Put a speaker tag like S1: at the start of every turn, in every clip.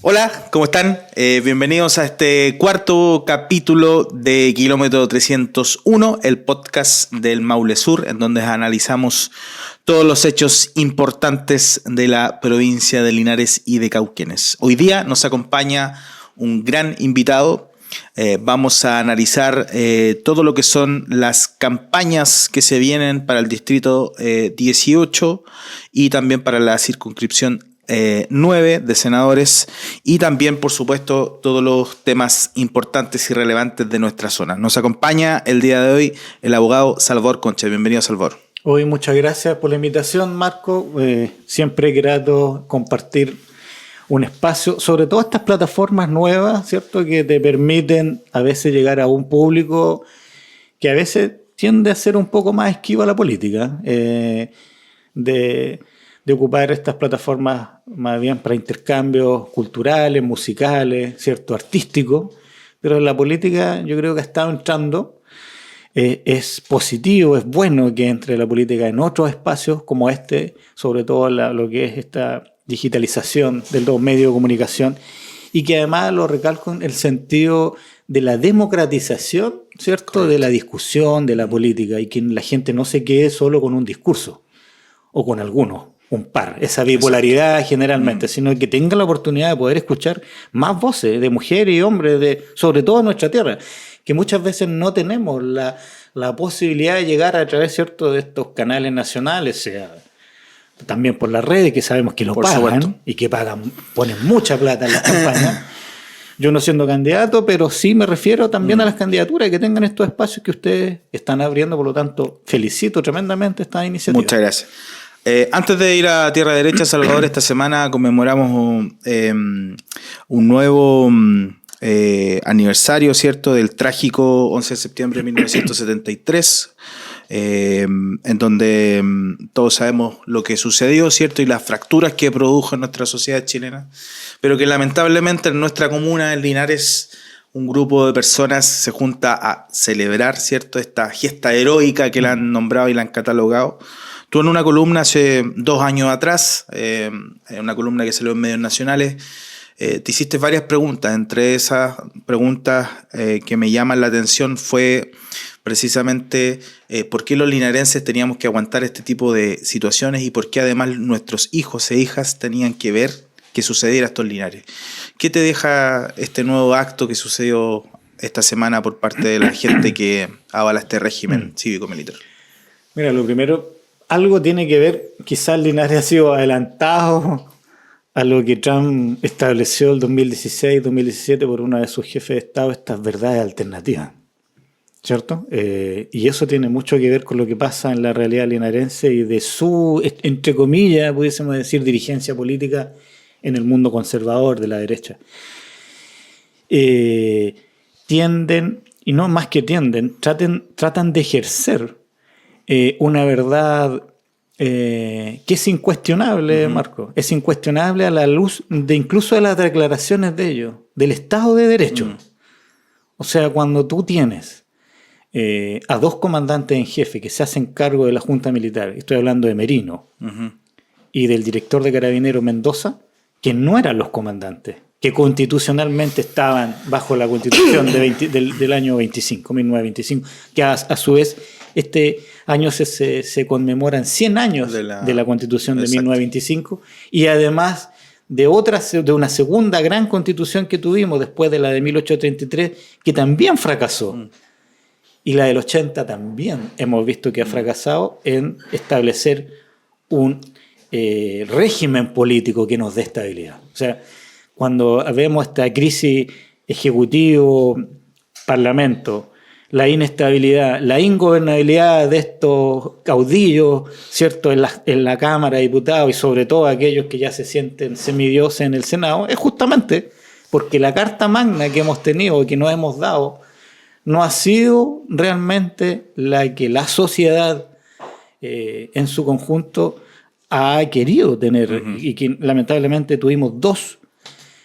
S1: Hola, ¿cómo están? Bienvenidos a este cuarto capítulo de Kilómetro 301, el podcast del Maule Sur, en donde analizamos todos los hechos importantes de la provincia de Linares y de Cauquenes. Hoy día nos acompaña un gran invitado. Vamos a analizar todo lo que son las campañas que se vienen para el distrito 18 y también para la circunscripción 9 de senadores y también, por supuesto, todos los temas importantes y relevantes de nuestra zona. Nos acompaña el día de hoy el abogado Salvador Concha. Bienvenido, Salvador.
S2: Hoy muchas gracias por la invitación, Marco. Siempre es grato compartir un espacio, sobre todo estas plataformas nuevas, ¿cierto? Que te permiten a veces llegar a un público que a veces tiende a ser un poco más esquivo a la política, de ocupar estas plataformas más bien para intercambios culturales, musicales, ¿cierto? Artísticos, pero en la política yo creo que ha estado entrando. Es positivo, es bueno que entre la política en otros espacios como este, sobre todo lo que es esta digitalización de los medios de comunicación, y que además lo recalco en el sentido de la democratización, ¿cierto? Correcto. De la discusión, de la política, y que la gente no se quede solo con un discurso o con algunos, un par, esa bipolaridad generalmente, sino que tenga la oportunidad de poder escuchar más voces de mujeres y hombres, sobre todo en nuestra tierra, que muchas veces no tenemos la posibilidad de llegar a través, ¿cierto?, de estos canales nacionales, sea también por las redes, que sabemos que lo pagan, supuesto, y que ponen mucha plata en las campañas. Yo no siendo candidato, pero sí me refiero también a las candidaturas que tengan estos espacios que ustedes están abriendo. Por lo tanto, felicito tremendamente esta iniciativa.
S1: Muchas gracias. Antes de ir a Tierra Derecha, Salvador, esta semana conmemoramos un nuevo aniversario, ¿cierto?, del trágico 11 de septiembre de 1973, en donde todos sabemos lo que sucedió, ¿cierto?, y las fracturas que produjo en nuestra sociedad chilena, pero que lamentablemente en nuestra comuna, en Linares, un grupo de personas se junta a celebrar, ¿cierto?, esta gesta heroica que la han nombrado y la han catalogado. Tú en una columna hace 2 años atrás, en una columna que salió en medios nacionales, te hiciste varias preguntas. Entre esas preguntas que me llaman la atención fue precisamente por qué los linarenses teníamos que aguantar este tipo de situaciones y por qué además nuestros hijos e hijas tenían que ver que sucediera esto en Linares. ¿Qué te deja este nuevo acto que sucedió esta semana por parte de la gente que avala este régimen cívico-militar?
S2: Mira, lo primero, algo tiene que ver, quizás Linares ha sido adelantado a lo que Trump estableció el 2016-2017 por uno de sus jefes de Estado, estas verdades alternativas, ¿cierto? Y eso tiene mucho que ver con lo que pasa en la realidad linarense y de su, entre comillas, pudiésemos decir, dirigencia política en el mundo conservador de la derecha. Tienden, y no más que tienden, tratan de ejercer una verdad que es incuestionable, Marco. Es incuestionable a la luz de incluso de las declaraciones de ellos, del Estado de Derecho. O sea, cuando tú tienes a 2 comandantes en jefe que se hacen cargo de la Junta Militar, estoy hablando de Merino y del director de Carabineros Mendoza, que no eran los comandantes, que constitucionalmente estaban bajo la Constitución del año 1925, que a su vez este año se conmemoran 100 años de la Constitución de 1925, y además de una segunda gran Constitución que tuvimos después de la de 1833, que también fracasó. Y la del 80 también hemos visto que ha fracasado en establecer un régimen político que nos dé estabilidad. O sea, cuando vemos esta crisis ejecutivo-parlamento, la inestabilidad, la ingobernabilidad de estos caudillos, ¿cierto?, en la Cámara de Diputados y sobre todo aquellos que ya se sienten semidioses en el Senado, es justamente porque la Carta Magna que hemos tenido y que nos hemos dado no ha sido realmente la que la sociedad en su conjunto ha querido tener, y que lamentablemente tuvimos dos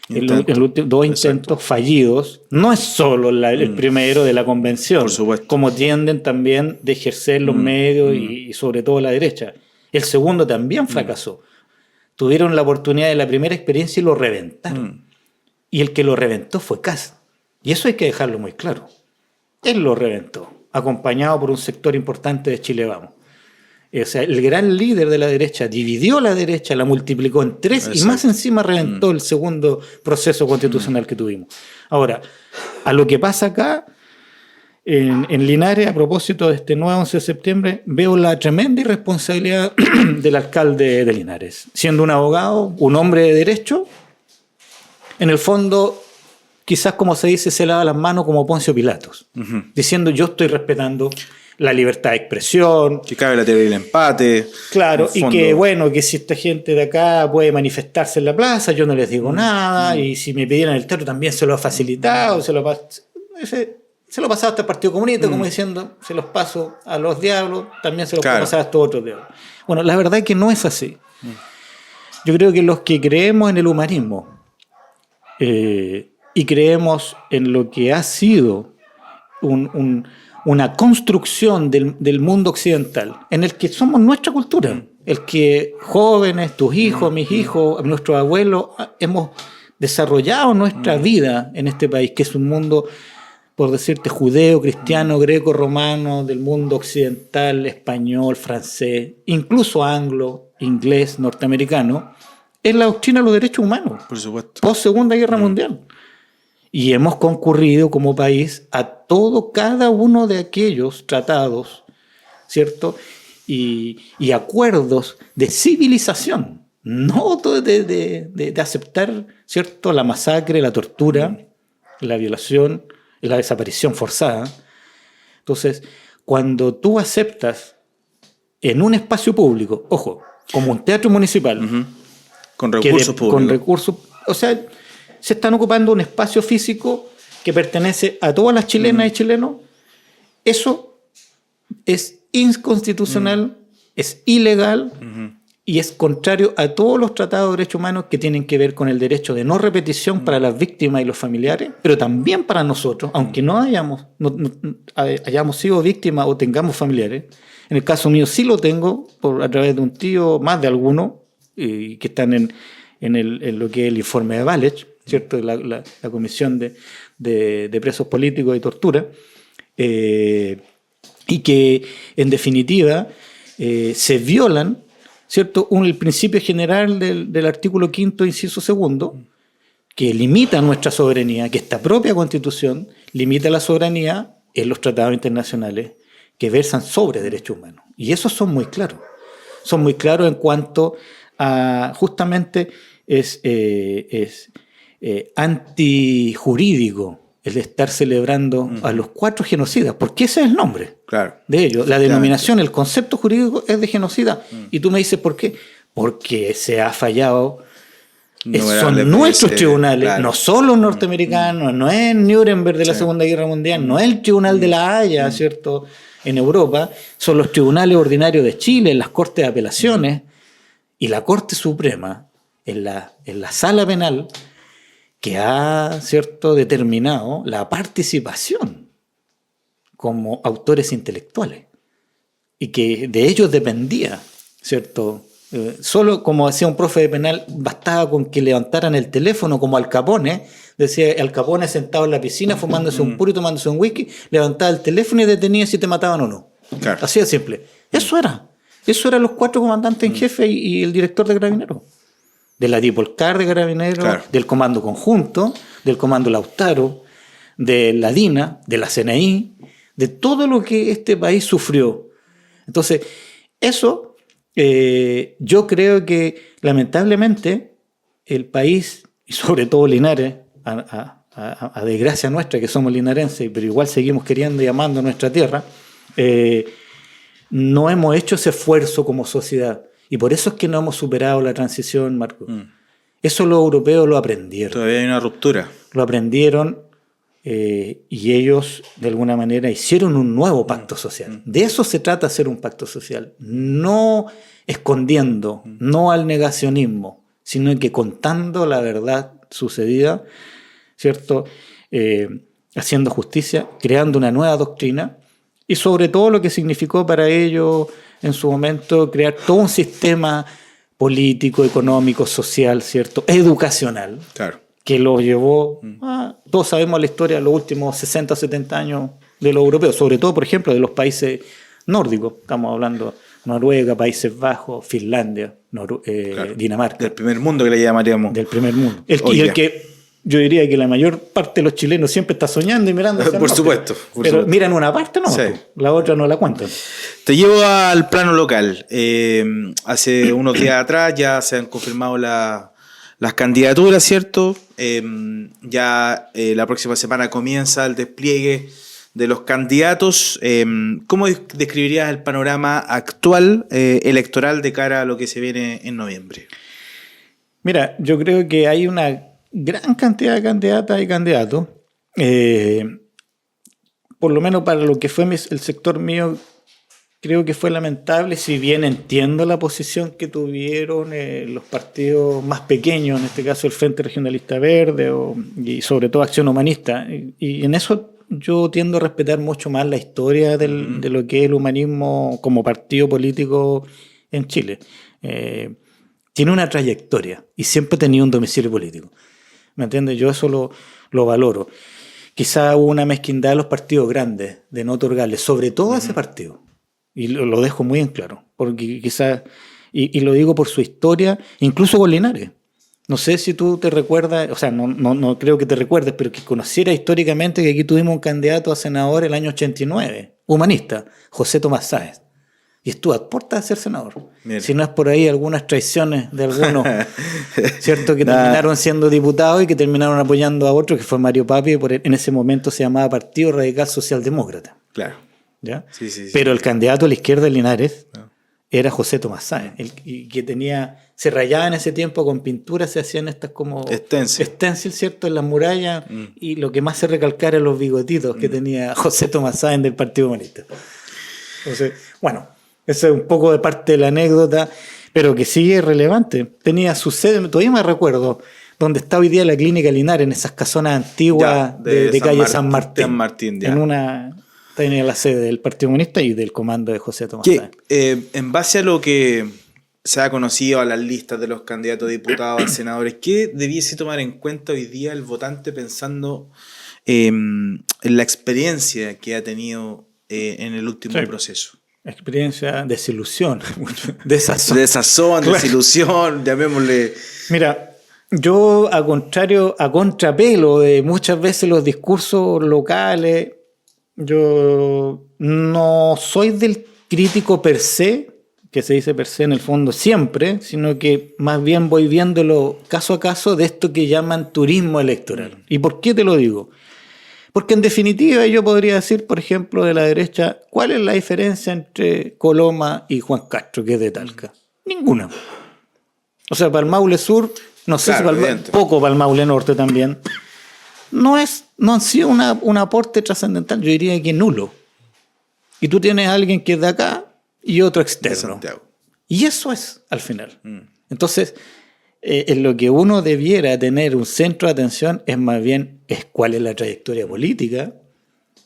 S2: intentos fallidos. No es solo el primero de la convención, como tienden también de ejercer los medios y sobre todo la derecha. El segundo también fracasó. Tuvieron la oportunidad de la primera experiencia y lo reventaron. y el que lo reventó fue Kast. Y eso hay que dejarlo muy claro. Él lo reventó, acompañado por un sector importante de Chile Vamos. O sea, el gran líder de la derecha dividió la derecha, la multiplicó en 3. Exacto. Y más encima reventó el segundo proceso constitucional que tuvimos. Ahora, a lo que pasa acá, en Linares, a propósito de este nuevo 11 de septiembre, veo la tremenda irresponsabilidad del alcalde de Linares. Siendo un abogado, un hombre de derecho, en el fondo, quizás como se dice, se lava las manos como Poncio Pilatos, diciendo yo estoy respetando la libertad de expresión.
S1: Que cabe la teoría del empate.
S2: Claro, y que bueno, que si esta gente de acá puede manifestarse en la plaza, yo no les digo nada, y si me pidieran el teatro también se lo ha facilitado, se lo ha pasado hasta el Partido Comunista, como diciendo, se los paso a los diablos, también se los puedo pasar a estos otros diablos. Bueno, la verdad es que no es así. Yo creo que los que creemos en el humanismo y creemos en lo que ha sido una construcción del mundo occidental, en el que somos nuestra cultura, el que jóvenes, tus hijos, mis hijos, nuestros abuelos, hemos desarrollado nuestra vida en este país, que es un mundo, por decirte, judeo, cristiano, greco, romano, del mundo occidental, español, francés, incluso anglo, inglés, norteamericano, es la doctrina de los derechos humanos.
S1: Por supuesto.
S2: Post Segunda Guerra Mundial. Y hemos concurrido como país a cada uno de aquellos tratados, ¿cierto? Y acuerdos de civilización, no de aceptar, ¿cierto?, la masacre, la tortura, la violación, la desaparición forzada. Entonces, cuando tú aceptas en un espacio público, ojo, como un teatro municipal,
S1: con recursos públicos.
S2: Con recursos, o sea, se están ocupando un espacio físico que pertenece a todas las chilenas y chilenos. Eso es inconstitucional, es ilegal y es contrario a todos los tratados de derechos humanos que tienen que ver con el derecho de no repetición para las víctimas y los familiares, pero también para nosotros, aunque no hayamos sido víctimas o tengamos familiares. En el caso mío sí lo tengo a través de un tío, más de algunos, que están en lo que es el informe de Valech, ¿cierto? La Comisión de Presos Políticos y Tortura, y que en definitiva se violan, ¿cierto?, el principio general del artículo 5º, inciso 2, que limita nuestra soberanía, que esta propia Constitución limita la soberanía en los tratados internacionales que versan sobre derechos humanos. Y esos son muy claros. Son muy claros en cuanto a, justamente, es antijurídico el estar celebrando a los 4 genocidas, porque ese es el nombre de ellos. La denominación, el concepto jurídico es de genocida. Y tú me dices, ¿por qué? Porque se ha fallado. Son nuestros tribunales, no son los norteamericanos, no es Nuremberg de la Segunda Guerra Mundial, no es el Tribunal de la Haya, ¿cierto?, en Europa, son los tribunales ordinarios de Chile, las Cortes de Apelaciones y la Corte Suprema, en la Sala Penal, que ha, ¿cierto?, determinado la participación como autores intelectuales y que de ellos dependía, ¿cierto? Solo, como decía un profe de penal, bastaba con que levantaran el teléfono como Al Capone. Decía Al Capone sentado en la piscina fumándose un puro y tomándose un whisky, levantaba el teléfono y detenía si te mataban o no. Claro. Así de simple. Eso eran los 4 comandantes en jefe y el director de Carabineros. De la Dipolcar de Carabineros, del Comando Conjunto, del Comando Lautaro, de la DINA, de la CNI, de todo lo que este país sufrió. Entonces, eso yo creo que lamentablemente el país, y sobre todo Linares, a desgracia nuestra que somos linarenses, pero igual seguimos queriendo y amando nuestra tierra, no hemos hecho ese esfuerzo como sociedad. Y por eso es que no hemos superado la transición, Marco. Eso los europeos lo aprendieron.
S1: Todavía hay una ruptura.
S2: Lo aprendieron y ellos, de alguna manera, hicieron un nuevo pacto social. De eso se trata, hacer un pacto social. No escondiendo, no al negacionismo, sino que contando la verdad sucedida, ¿cierto? Haciendo justicia, creando una nueva doctrina y sobre todo lo que significó para ellos en su momento crear todo un sistema político, económico, social, ¿cierto?, educacional, que lo llevó todos sabemos la historia de los últimos 60 o 70 años de los europeos, sobre todo, por ejemplo, de los países nórdicos. Estamos hablando Noruega, Países Bajos, Finlandia,
S1: Claro.
S2: Dinamarca.
S1: Del primer mundo que le llamaríamos.
S2: Del primer mundo. Y
S1: Oiga.
S2: el que yo diría que la mayor parte de los chilenos siempre está soñando y mirando hacia el
S1: Por
S2: norte.
S1: supuesto, por
S2: Pero
S1: supuesto.
S2: miran una parte, no,
S1: Sí.
S2: la otra no la cuentan.
S1: Te llevo al plano local. Hace unos días atrás ya se han confirmado las candidaturas, ¿cierto? Ya la próxima semana comienza el despliegue de los candidatos. ¿Cómo describirías el panorama actual electoral de cara a lo que se viene en noviembre?
S2: Mira, yo creo que hay una gran cantidad de candidatas y candidatos. Por lo menos para lo que fue el sector mío, creo que fue lamentable, si bien entiendo la posición que tuvieron los partidos más pequeños, en este caso el Frente Regionalista Verde y sobre todo Acción Humanista. Y en eso yo tiendo a respetar mucho más la historia de lo que es el humanismo como partido político en Chile. Tiene una trayectoria y siempre ha tenido un domicilio político. ¿Me entiendes? Yo eso lo valoro. Quizá hubo una mezquindad de los partidos grandes de no otorgarle, sobre todo a ese partido. Y lo dejo muy en claro, porque quizás, y lo digo por su historia, incluso con Linares. No sé si tú te recuerdas, o sea, no creo que te recuerdes, pero que conociera históricamente que aquí tuvimos un candidato a senador el año 89, humanista, José Tomás Sáez. Y estuvo a puertas de ser senador.
S1: Mira.
S2: Si no es por ahí algunas traiciones de algunos, ¿cierto? Que terminaron siendo diputados y que terminaron apoyando a otro, que fue Mario Papi, en ese momento se llamaba Partido Radical Socialdemócrata.
S1: Claro.
S2: ¿Ya?
S1: Sí.
S2: Pero el candidato a la izquierda de Linares era José Tomás Sáenz, y que se rayaba en ese tiempo con pinturas, se hacían estas como stencil, ¿cierto? En las murallas, y lo que más se recalcara eran los bigotitos que tenía José Tomás Sáenz del Partido Comunista. Entonces, bueno, eso es un poco de parte de la anécdota, pero que sigue relevante. Tenía su sede, todavía me recuerdo, donde está hoy día la Clínica Linares, en esas casonas antiguas de calle San Martín. Tenía la sede del Partido Comunista y del comando de José Tomás Sáenz.
S1: En base a lo que se ha conocido a las listas de los candidatos a diputados, a senadores, ¿qué debiese tomar en cuenta hoy día el votante pensando en la experiencia que ha tenido en el último proceso?
S2: Experiencia, desilusión, desazón.
S1: Claro. Desilusión, llamémosle.
S2: Mira, yo a contrapelo de muchas veces los discursos locales, yo no soy del crítico per se, que se dice per se en el fondo siempre, sino que más bien voy viéndolo caso a caso de esto que llaman turismo electoral. ¿Y por qué te lo digo? Porque en definitiva yo podría decir, por ejemplo, de la derecha, ¿cuál es la diferencia entre Coloma y Juan Castro, que es de Talca? Ninguna. O sea, para el Maule Sur, no sé si poco para el Maule Norte también, no han sido un aporte trascendental, yo diría que nulo. Y tú tienes a alguien que es de acá y otro externo. Y eso es, al final. Entonces, en lo que uno debiera tener un centro de atención es más bien cuál es la trayectoria política,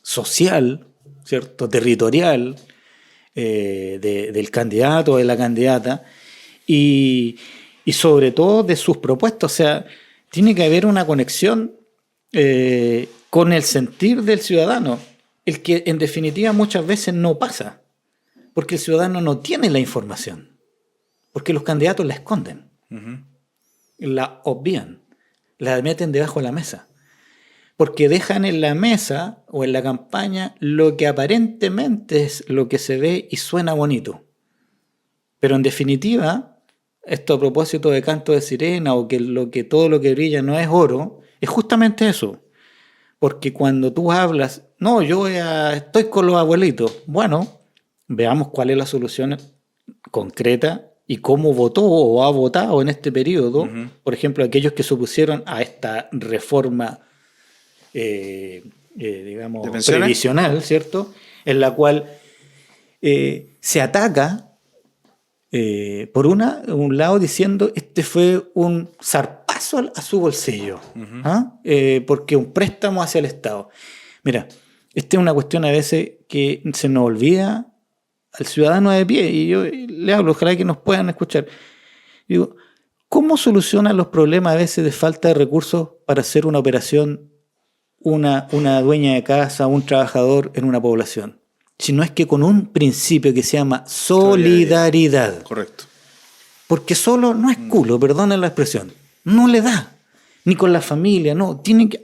S2: social, ¿cierto? Territorial, del candidato o de la candidata, y sobre todo de sus propuestas. O sea, tiene que haber una conexión con el sentir del ciudadano, el que en definitiva muchas veces no pasa, porque el ciudadano no tiene la información, porque los candidatos la esconden, la obvian, la meten debajo de la mesa, porque dejan en la mesa o en la campaña lo que aparentemente es lo que se ve y suena bonito, pero en definitiva, esto a propósito de canto de sirena o que todo lo que brilla no es oro, es justamente eso. Porque cuando tú hablas, no, yo estoy con los abuelitos, bueno, veamos cuál es la solución concreta y cómo votó o ha votado en este periodo, por ejemplo, aquellos que se opusieron a esta reforma, digamos, previsional, ¿cierto? En la cual se ataca, por un lado diciendo este fue un zarpazo a su bolsillo, porque un préstamo hacia el Estado. Mira, esta es una cuestión a veces que se nos olvida al ciudadano de pie, y yo le hablo, ojalá que nos puedan escuchar. Digo, ¿cómo solucionan los problemas a veces de falta de recursos para hacer una operación una dueña de casa, un trabajador en una población, sino es que con un principio que se llama solidaridad.
S1: Correcto.
S2: Porque solo no es culo, perdonen la expresión, no le da, ni con la familia, no, tienen que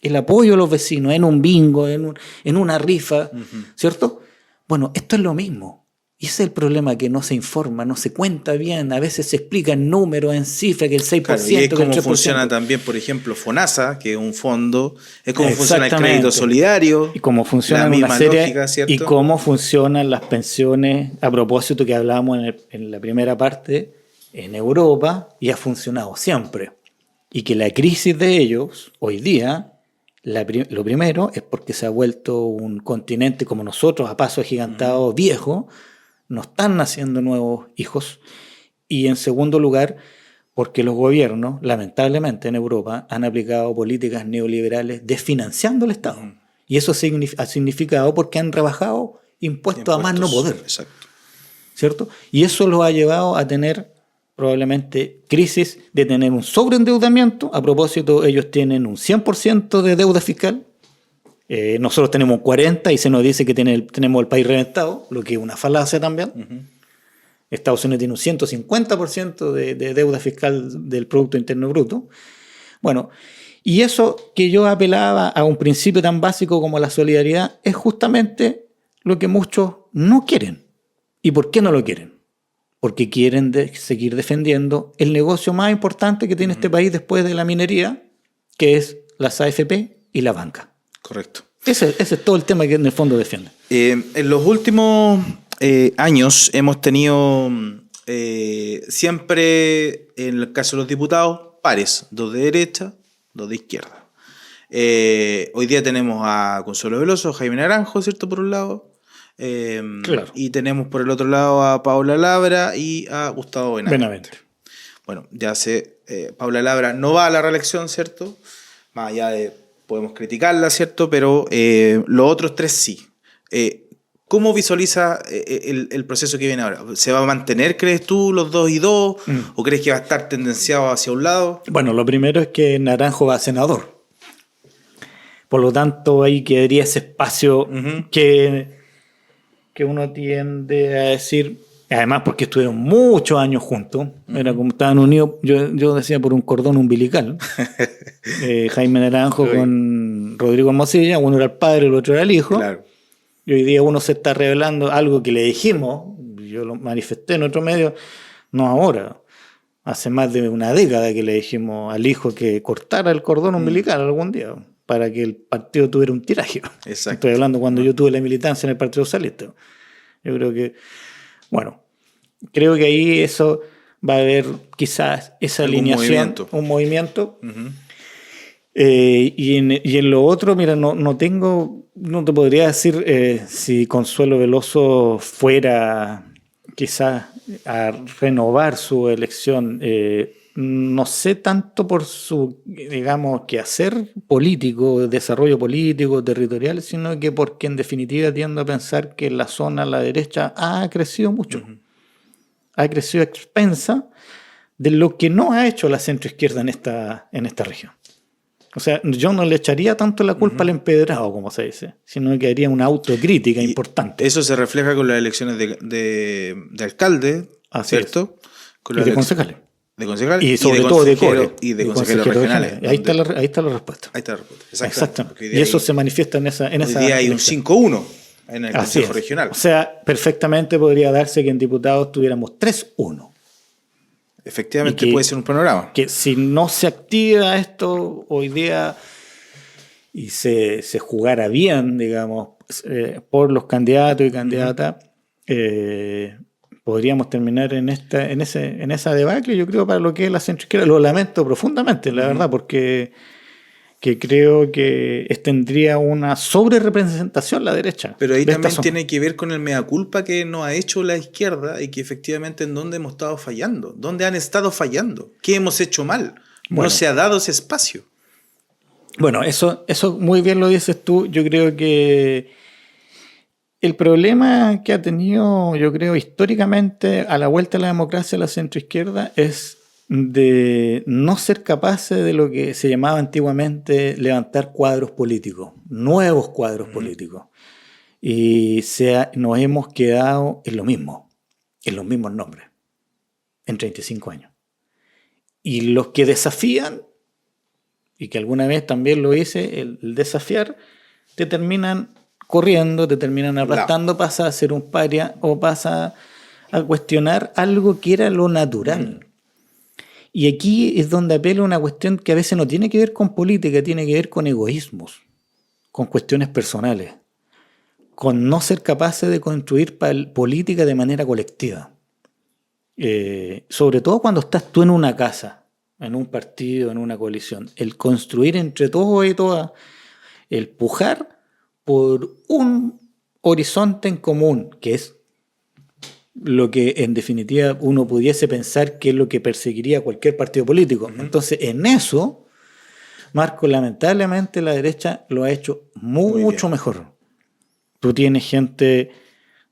S2: el apoyo a los vecinos en un bingo, en una rifa, ¿cierto? Bueno, esto es lo mismo. Y ese es el problema, que no se informa, no se cuenta bien, a veces se explica en números, en cifras, que el 6%,
S1: claro, y es
S2: que el
S1: como
S2: 3%.
S1: funciona también, por ejemplo, FONASA, que es un fondo, es como funciona el crédito solidario,
S2: y cómo funciona
S1: la
S2: una
S1: misma
S2: serie,
S1: lógica, ¿cierto?
S2: y cómo funcionan las pensiones, a propósito que hablábamos en la primera parte, en Europa, y ha funcionado siempre. Y que la crisis de ellos, hoy día, lo primero es porque se ha vuelto un continente como nosotros, a paso agigantado, viejo, no están naciendo nuevos hijos. Y en segundo lugar, porque los gobiernos, lamentablemente en Europa, han aplicado políticas neoliberales desfinanciando el Estado. Y eso ha significado porque han rebajado impuestos a más no poder.
S1: Exacto.
S2: ¿Cierto? Y eso los ha llevado a tener probablemente crisis de tener un sobreendeudamiento. A propósito, ellos tienen un 100% de deuda fiscal. Nosotros tenemos 40% y se nos dice que tenemos el país reventado, lo que es una falacia también. Estados Unidos tiene un 150% de deuda fiscal del Producto Interno Bruto. Bueno, y eso que yo apelaba a un principio tan básico como la solidaridad es justamente lo que muchos no quieren. ¿Y por qué no lo quieren? Porque quieren seguir defendiendo el negocio más importante que tiene este país después de la minería, que es las AFP y la banca.
S1: Correcto.
S2: Ese es todo el tema que en el fondo defiende.
S1: En los últimos años hemos tenido siempre, en el caso de los diputados, pares, 2 de derecha, 2 de izquierda. Hoy día tenemos a Consuelo Veloso, Jaime Naranjo, ¿cierto? Por un lado. Claro. Y tenemos por el otro lado a Paula Labra y a Gustavo Benavente. Bueno, ya Paula Labra no va a la reelección, ¿cierto? Más allá de, podemos criticarla, ¿cierto? Pero los otros 3 sí. ¿Cómo visualiza el proceso que viene ahora? ¿Se va a mantener, crees tú, los 2 y 2? ¿O crees que va a estar tendenciado hacia un lado?
S2: Bueno, lo primero es que Naranjo va a senador. Por lo tanto, ahí quedaría ese espacio que uno tiende a decir, además porque estuvieron muchos años juntos, era como estaban unidos, yo decía por un cordón umbilical. Jaime Naranjo con Rodrigo Hermosilla, uno era el padre, el otro era el hijo.
S1: Claro.
S2: Y hoy día uno se está revelando algo que le dijimos, yo lo manifesté en otro medio, no ahora, hace más de una década que le dijimos al hijo que cortara el cordón umbilical algún día, para que el partido tuviera un tiraje.
S1: Exacto.
S2: Estoy hablando cuando yo tuve la militancia en el Partido Socialista. Yo creo que, bueno, creo que ahí eso va a haber quizás esa alineación, un movimiento. Y en lo otro, mira, no te podría decir si Consuelo Veloso fuera quizás a renovar su elección. No sé tanto por su, digamos, quehacer político, desarrollo político, territorial, sino que porque en definitiva tiendo a pensar que la zona a la derecha ha crecido mucho. Ha crecido a expensa de lo que no ha hecho la centroizquierda en esta región. O sea, yo no le echaría tanto la culpa al empedrado, como se dice, sino que haría una autocrítica importante.
S1: Eso se refleja con las elecciones de alcalde, ¿cierto?
S2: Con y de concejales.
S1: De concejales
S2: y sobre todo de core.
S1: Y de consejeros regionales.
S2: Ahí está la respuesta.
S1: Ahí está la respuesta.
S2: Exactamente. Y eso se manifiesta en esa.
S1: Hoy día hay un 5-1 en el Consejo Regional.
S2: O sea, perfectamente podría darse que en diputados tuviéramos 3-1.
S1: Efectivamente puede ser un panorama.
S2: Que si no se activa esto hoy día y se jugara bien, digamos, por los candidatos y candidatas, podríamos terminar en esa debacle, yo creo, para lo que es la centroizquierda. Lo lamento profundamente, la verdad, porque creo que tendría una sobrerepresentación la derecha.
S1: Pero ahí también tiene que ver con el mea culpa que nos ha hecho la izquierda y que efectivamente en dónde hemos estado fallando, dónde han estado fallando, qué hemos hecho mal. Bueno, no se ha dado ese espacio.
S2: Bueno, eso muy bien lo dices tú. Yo creo que el problema que ha tenido, yo creo, históricamente a la vuelta de la democracia la centroizquierda es de no ser capaces de lo que se llamaba antiguamente levantar cuadros políticos, nuevos cuadros políticos. Y nos hemos quedado en lo mismo, en los mismos nombres, en 35 años. Y los que desafían, y que alguna vez también lo hice, el desafiar, te terminan corriendo, te terminan aplastando, pasa a ser un paria o pasa a cuestionar algo que era lo natural. Y aquí es donde apela una cuestión que a veces no tiene que ver con política, tiene que ver con egoísmos, con cuestiones personales, con no ser capaces de construir política de manera colectiva. Sobre todo cuando estás tú en una casa, en un partido, en una coalición. El construir entre todos y todas, el pujar por un horizonte en común, que es lo que en definitiva uno pudiese pensar que es lo que perseguiría cualquier partido político. Entonces, en eso, Marco, lamentablemente la derecha lo ha hecho mucho mejor. Tú tienes gente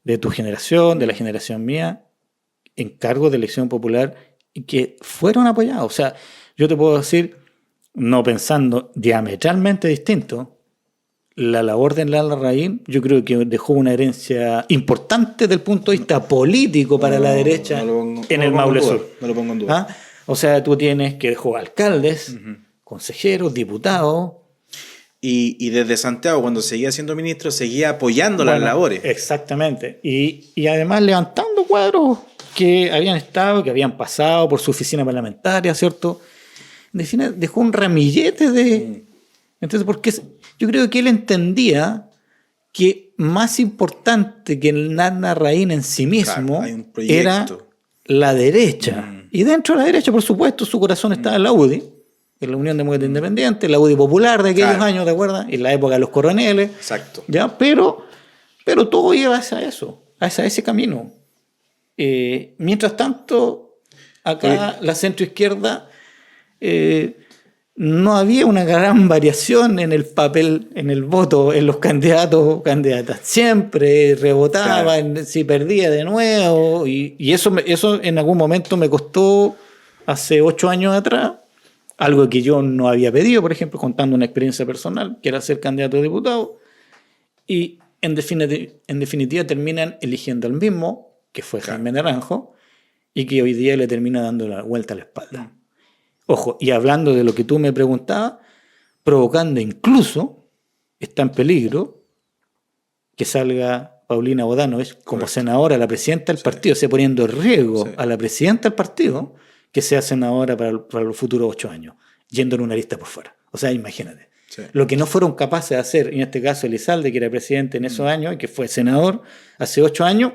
S2: de tu generación, de la generación mía, en cargos de elección popular y que fueron apoyados. O sea, yo te puedo decir, no pensando diametralmente distinto, la labor de Enrique Larraín yo creo que dejó una herencia importante desde el punto de vista político para la derecha en el Maule Sur.
S1: No lo pongo en duda.
S2: O sea, tú tienes que dejó alcaldes, consejeros, diputados.
S1: Y desde Santiago, cuando seguía siendo ministro, seguía apoyando las labores.
S2: Exactamente. Y además levantando cuadros que habían estado, que habían pasado por su oficina parlamentaria, ¿cierto? Dejó un ramillete de... Entonces, porque yo creo que él entendía que más importante que el Larraín en sí mismo era la derecha. Y dentro de la derecha, por supuesto, su corazón estaba en la UDI, en la Unión Demócrata Independiente, la UDI Popular de aquellos años, ¿te acuerdas? En la época de los coroneles.
S1: Exacto.
S2: ¿Ya? Pero todo lleva hacia eso, hacia ese camino. Mientras tanto, acá la centroizquierda no había una gran variación en el papel, en el voto, en los candidatos o candidatas. Siempre rebotaba, si perdía de nuevo. Y eso en algún momento me costó, hace 8 años atrás, algo que yo no había pedido, por ejemplo, contando una experiencia personal, que era ser candidato a diputado. Y en definitiva terminan eligiendo al mismo, que fue Jaime Naranjo, y que hoy día le termina dando la vuelta a la espalda. Ojo, y hablando de lo que tú me preguntabas, provocando incluso, está en peligro, que salga Paulina Bodanovich como senadora, la presidenta del partido, o sea, poniendo en riesgo a la presidenta del partido que sea senadora para los futuros 8 años, yendo en una lista por fuera. O sea, imagínate. Lo que no fueron capaces de hacer, en este caso Elizalde, que era presidente en esos años y que fue senador hace 8 años,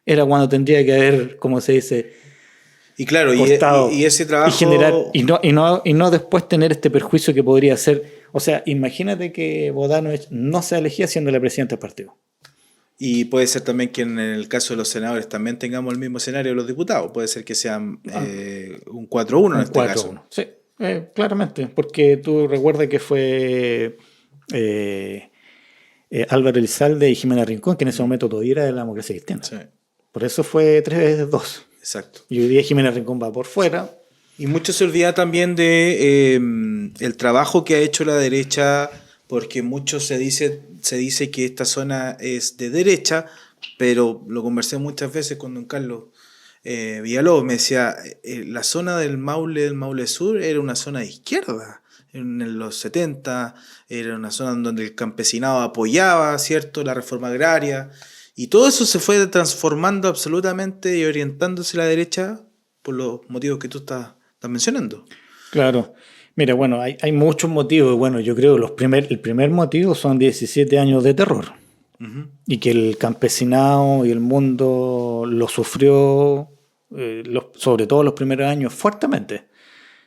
S2: era cuando tendría que haber, como se dice...
S1: Y claro, y ese trabajo...
S2: Y generar, y no después tener este perjuicio que podría ser... O sea, imagínate que Bodanovich no se elegía siendo la presidenta del partido.
S1: Y puede ser también que en el caso de los senadores también tengamos el mismo escenario de los diputados. Puede ser que sean un 4-1 en este caso.
S2: Sí, claramente. Porque tú recuerdas que fue Álvaro Elizalde y Jimena Rincón, que en ese momento todavía era de la Democracia Cristiana. Sí. Por eso fue 3-2.
S1: Exacto.
S2: Y hoy día Jimena Rincón va por fuera.
S1: Y mucho se olvida también de el trabajo que ha hecho la derecha, porque mucho se dice que esta zona es de derecha, pero lo conversé muchas veces con don Carlos Villalobos, me decía, la zona del Maule Sur era una zona de izquierda. En los 70 era una zona donde el campesinado apoyaba, ¿cierto?, la reforma agraria. Y todo eso se fue transformando absolutamente y orientándose a la derecha por los motivos que tú estás mencionando.
S2: Claro. Mira, bueno, hay muchos motivos. Bueno, yo creo que el primer motivo son 17 años de terror. Y que el campesinado y el mundo lo sufrió, sobre todo los primeros años, fuertemente.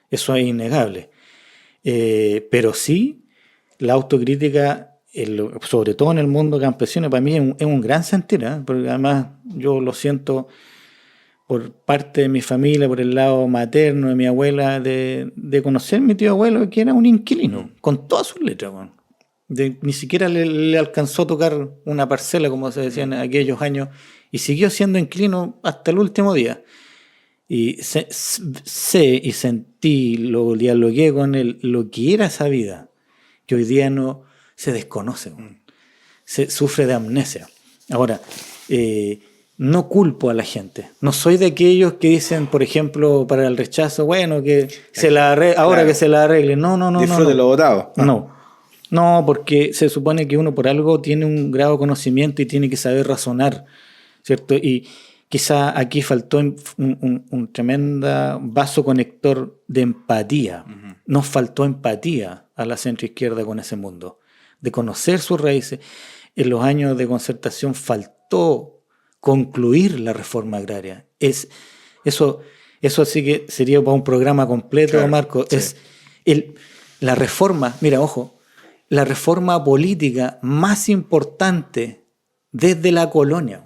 S2: Eso es innegable. Pero sí, la autocrítica... sobre todo en el mundo campesino, para mí es un gran sentir, porque además yo lo siento por parte de mi familia, por el lado materno de mi abuela, de conocer a mi tío abuelo, que era un inquilino, con todas sus letras. Ni siquiera le alcanzó a tocar una parcela, como se decía en aquellos años, y siguió siendo inquilino hasta el último día. Y sé y sentí, lo dialogué con él, lo que era esa vida, que hoy día no se desconoce, se sufre de amnesia. Ahora, no culpo a la gente. No soy de aquellos que dicen, por ejemplo, para el rechazo, bueno, que se la ahora claro, que se la arregle. No.
S1: Disfrute lo votado.
S2: No, porque se supone que uno por algo tiene un grado de conocimiento y tiene que saber razonar, ¿cierto? Y quizá aquí faltó un tremendo vaso conector de empatía. Uh-huh. Nos faltó empatía a la centroizquierda con ese mundo, de conocer sus raíces. En los años de concertación faltó concluir la reforma agraria. Eso sí que sería para un programa completo, claro, Marco. Sí. La reforma, mira, ojo, la reforma política más importante desde la colonia.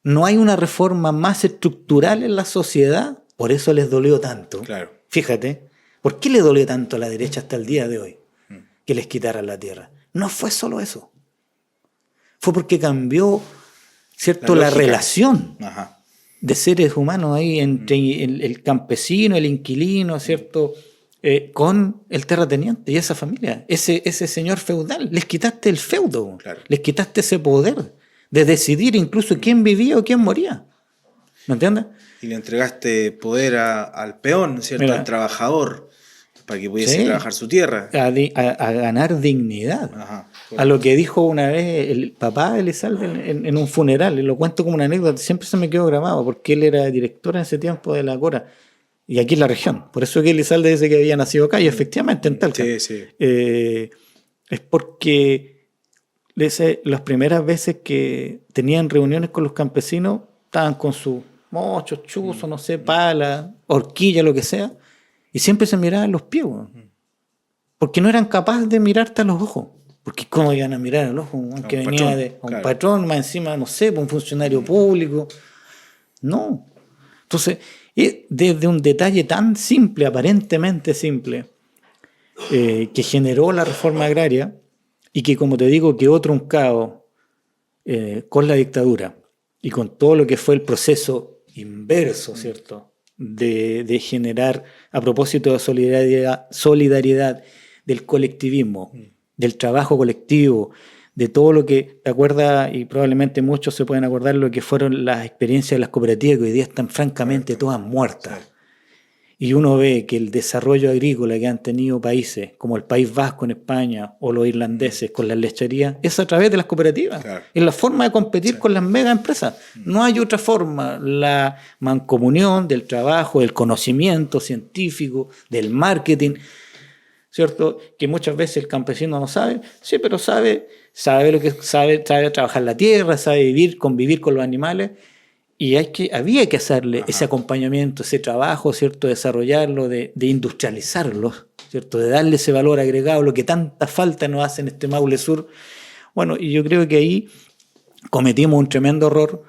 S2: No hay una reforma más estructural en la sociedad, por eso les dolió tanto.
S1: Claro.
S2: Fíjate, ¿por qué le dolió tanto a la derecha hasta el día de hoy que les quitaran la tierra? No fue solo eso. Fue porque cambió, ¿cierto?, la relación de seres humanos ahí entre el campesino, el inquilino, ¿cierto?, con el terrateniente y esa familia, ese señor feudal. Les quitaste el feudo, claro, les quitaste ese poder de decidir incluso quién vivía o quién moría. ¿Me entiendes?
S1: Y le entregaste poder al peón, ¿cierto? Mira, al trabajador, para que pudiese trabajar su tierra.
S2: A ganar dignidad. Ajá, a lo que dijo una vez el papá de Elizalde en un funeral, y lo cuento como una anécdota, siempre se me quedó grabado, porque él era director en ese tiempo de la Cora, y aquí en la región. Por eso que Elizalde dice que había nacido acá, y efectivamente en Talca.
S1: Sí.
S2: Es porque las primeras veces que tenían reuniones con los campesinos, estaban con sus mochos, chuzos, no sé, pala, horquilla, lo que sea, y siempre se miraban los pies, porque no eran capaces de mirarte a los ojos. Porque ¿cómo iban a mirar al ojo? Que venía patrón, de un patrón, más encima, no sé, un funcionario público. No. Entonces, desde un detalle tan simple, aparentemente simple, que generó la reforma agraria, y que, como te digo, quedó truncado con la dictadura y con todo lo que fue el proceso inverso, ¿cierto?, de generar, a propósito de solidaridad del colectivismo, del trabajo colectivo, de todo lo que te acuerdas, y probablemente muchos se pueden acordar lo que fueron las experiencias de las cooperativas, que hoy día están francamente todas muertas. Y uno ve que el desarrollo agrícola que han tenido países como el País Vasco en España o los irlandeses con las lecherías es a través de las cooperativas. Claro. Es la forma de competir con las mega empresas. No hay otra forma. La mancomunión del trabajo, del conocimiento científico, del marketing, ¿cierto? Que muchas veces el campesino no sabe. Sí, pero sabe lo que sabe trabajar la tierra, sabe convivir con los animales. Y había que hacerle ese acompañamiento, ese trabajo, ¿cierto?, desarrollarlo, de industrializarlo, ¿cierto?, de darle ese valor agregado, lo que tanta falta nos hace en este Maule Sur. Bueno, y yo creo que ahí cometimos un tremendo error,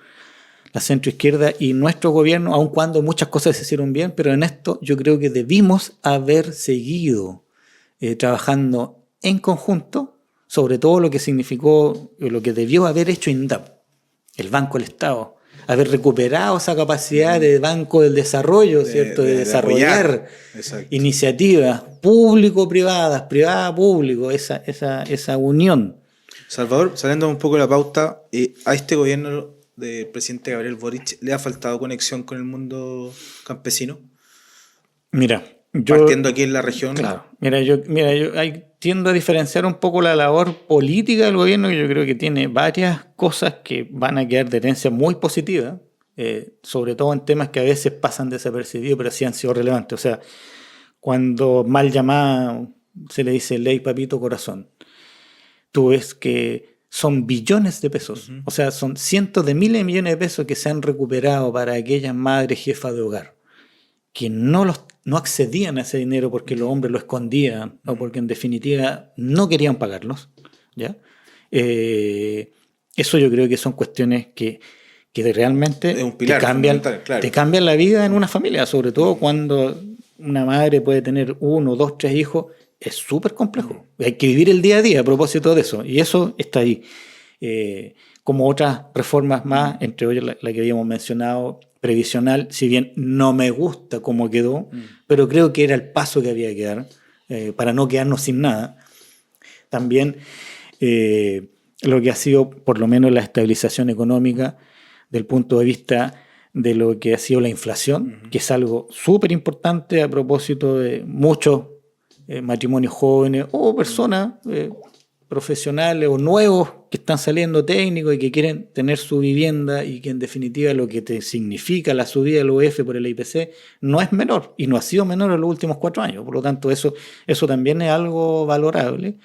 S2: la centroizquierda y nuestro gobierno, aun cuando muchas cosas se hicieron bien, pero en esto yo creo que debimos haber seguido trabajando en conjunto, sobre todo lo que significó, lo que debió haber hecho INDAP, el Banco del Estado. Haber recuperado esa capacidad de banco del desarrollo, ¿cierto? De desarrollar iniciativas público-privadas, privada-público, esa unión.
S1: Salvador, saliendo un poco de la pauta, a este gobierno del presidente Gabriel Boric, ¿le ha faltado conexión con el mundo campesino?
S2: Mira,
S1: partiendo aquí en la región.
S2: Claro, yo tiendo a diferenciar un poco la labor política del gobierno, que yo creo que tiene varias cosas que van a quedar de herencia muy positiva, sobre todo en temas que a veces pasan desapercibidos, pero sí han sido relevantes. O sea, cuando mal llamada se le dice ley papito corazón, tú ves que son billones de pesos, o sea, son cientos de miles de millones de pesos que se han recuperado para aquellas madres jefas de hogar que no accedían a ese dinero porque los hombres lo escondían o porque en definitiva no querían pagarlos, ¿ya? Eso yo creo que son cuestiones que realmente te cambian la vida en una familia, sobre todo cuando una madre puede tener 1, 2, 3 hijos. Es súper complejo. Hay que vivir el día a día a propósito de eso, y eso está ahí. Como otras reformas más, entre ellas la que habíamos mencionado, previsional, si bien no me gusta cómo quedó, pero creo que era el paso que había que dar para no quedarnos sin nada. También lo que ha sido, por lo menos, la estabilización económica del punto de vista de lo que ha sido la inflación, que es algo súper importante a propósito de muchos matrimonios jóvenes o personas profesionales o nuevos que están saliendo técnicos y que quieren tener su vivienda, y que en definitiva lo que te significa la subida del UF por el IPC no es menor y no ha sido menor en los últimos 4 años. Por lo tanto, eso también es algo valorable.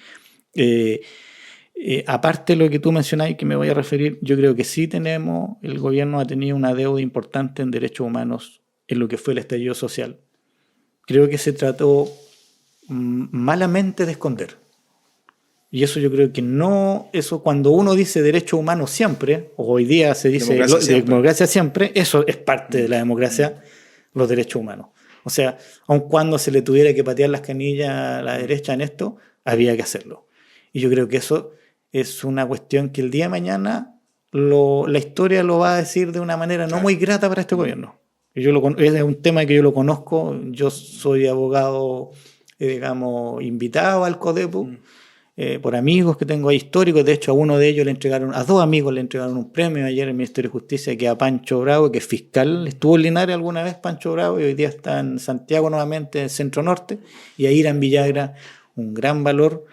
S2: Aparte de lo que tú mencionás y que me voy a referir, yo creo que sí el gobierno ha tenido una deuda importante en derechos humanos en lo que fue el estallido social. Creo que se trató malamente de esconder. Y eso yo creo que no, eso cuando uno dice derechos humanos siempre, o hoy día se dice democracia siempre, eso es parte de la democracia, los derechos humanos. O sea, aun cuando se le tuviera que patear las canillas a la derecha en esto, había que hacerlo. Y yo creo que eso es una cuestión que el día de mañana la historia lo va a decir de una manera no muy grata para este gobierno. Es un tema que yo lo conozco, yo soy abogado, digamos, invitado al CODEPU, por amigos que tengo ahí históricos. De hecho, a 2 amigos le entregaron un premio ayer en el Ministerio de Justicia, que a Pancho Bravo, que es fiscal, estuvo en Linares alguna vez Pancho Bravo, y hoy día está en Santiago nuevamente, en el Centro Norte, y a Irán Villagra, un gran valor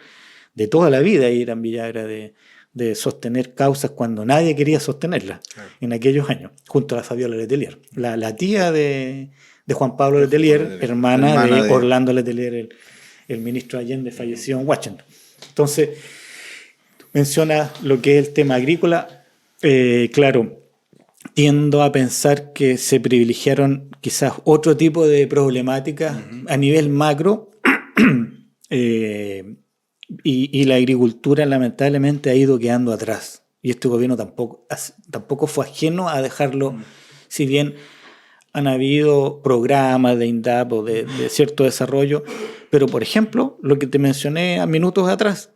S2: de toda la vida, Irán Villagra, de sostener causas cuando nadie quería sostenerlas, claro, en aquellos años, junto a la Fabiola Letelier, la tía de Juan Pablo Letelier, hermana de Orlando Letelier, el ministro Allende, falleció en Washington. Entonces, menciona lo que es el tema agrícola. Claro, tiendo a pensar que se privilegiaron quizás otro tipo de problemáticas a nivel macro, y la agricultura lamentablemente ha ido quedando atrás. Y este gobierno tampoco fue ajeno a dejarlo, si bien han habido programas de INDAP o de cierto desarrollo, pero por ejemplo, lo que te mencioné a minutos atrás,